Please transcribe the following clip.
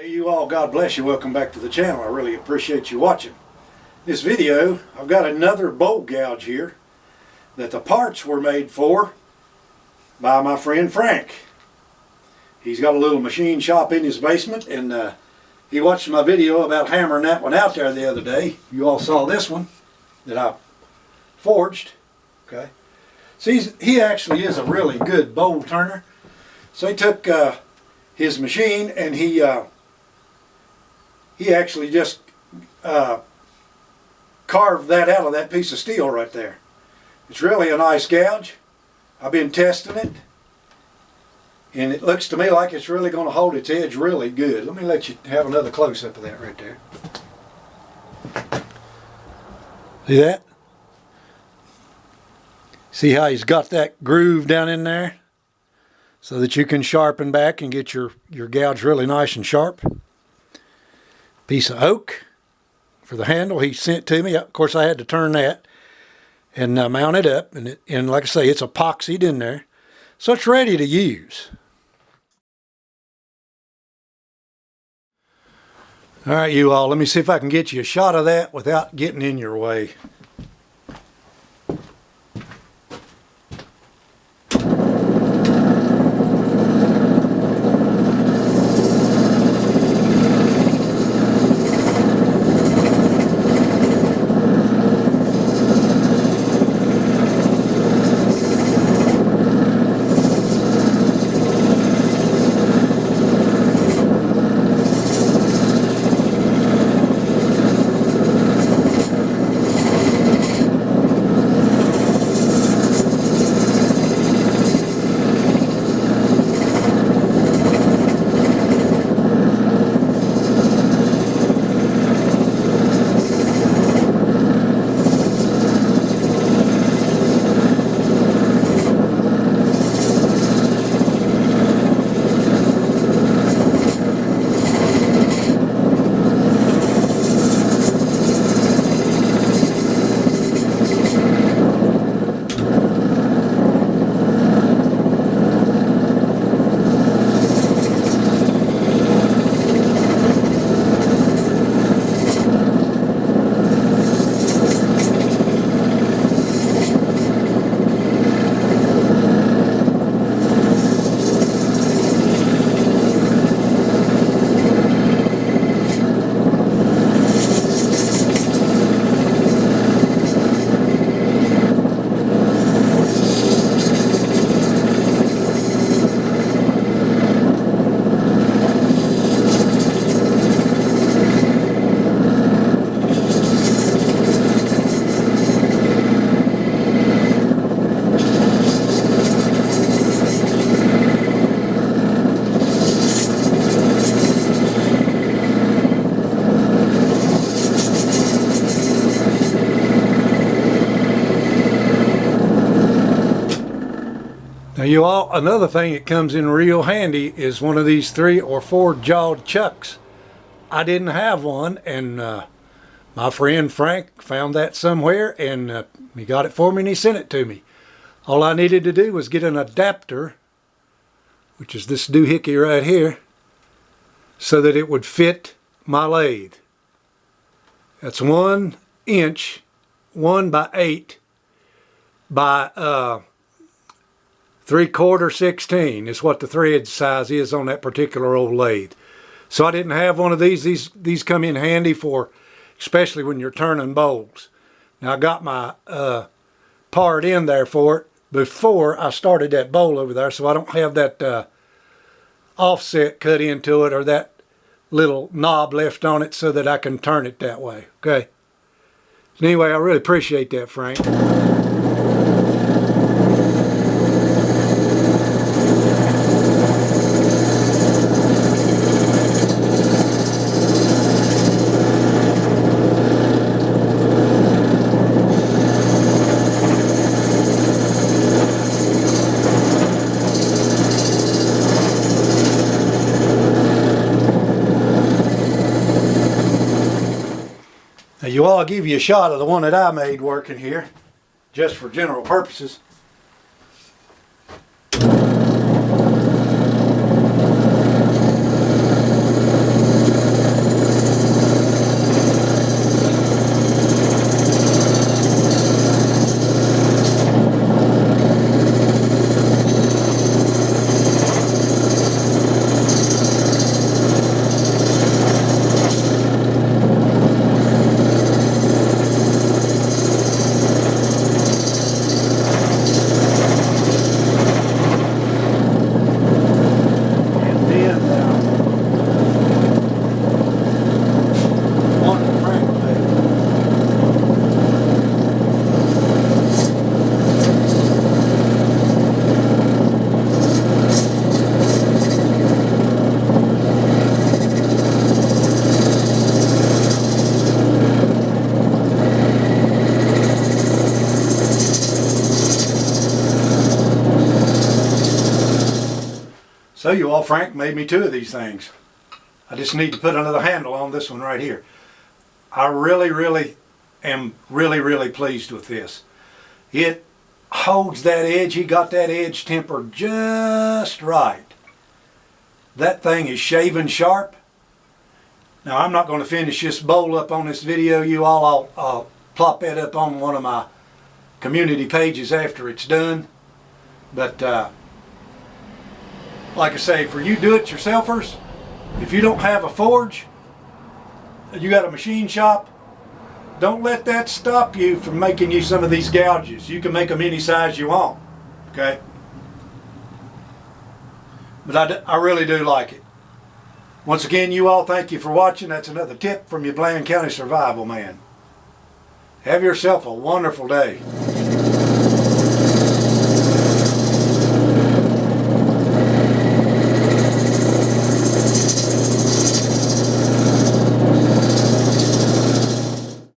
Hey you all, God bless you. Welcome back to the channel. I really appreciate you watching. This video, I've got another bowl gouge here that the parts were made for by my friend Frank. He's got a little machine shop in his basement, and he watched my video about hammering that one out there the other day. You all saw this one that I forged. Okay. See, he actually is a really good bowl turner. So he took his machine and he actually just carved that out of that piece of steel right there. It's really a nice gouge. I've been testing it, and it looks to me like it's really going to hold its edge really good. Let me let you have another close-up of that right there. See that? See how he's got that groove down in there? So that you can sharpen back and get your gouge really nice and sharp. Piece of oak for the handle he sent to me. Of course, I had to turn that and mount it up. And like I say, it's epoxied in there. So it's ready to use. All right, you all, let me see if I can get you a shot of that without getting in your way. Now you all, another thing that comes in real handy is one of these 3 or 4 jawed chucks. I didn't have one, and my friend Frank found that somewhere, and he got it for me and he sent it to me. All I needed to do was get an adapter, which is this doohickey right here, so that it would fit my lathe. That's 1 inch, 1 by 8 by 3/4 16 is what the thread size is on that particular old lathe. So I didn't have one of these. These come in handy for, especially when you're turning bowls. Now I got my part in there for it before I started that bowl over there, so I don't have that offset cut into it or that little knob left on it so that I can turn it that way. Okay. So anyway, I really appreciate that, Frank. Now you all, I'll give you a shot of the one that I made working here, just for general purposes. So you all, Frank made me 2 of these things. I just need to put another handle on this one right here. I really am really pleased with this. It holds that edge. He got that edge tempered just right. That thing is shaving sharp. Now I'm not going to finish this bowl up on this video. You all, I'll plop that up on one of my community pages after it's done. But like I say, for you do-it-yourselfers, if you don't have a forge, you got a machine shop, don't let that stop you from making you some of these gouges. You can make them any size you want, okay? But I really do like it. Once again, you all, thank you for watching. That's another tip from your Bland County Survival Man. Have yourself a wonderful day.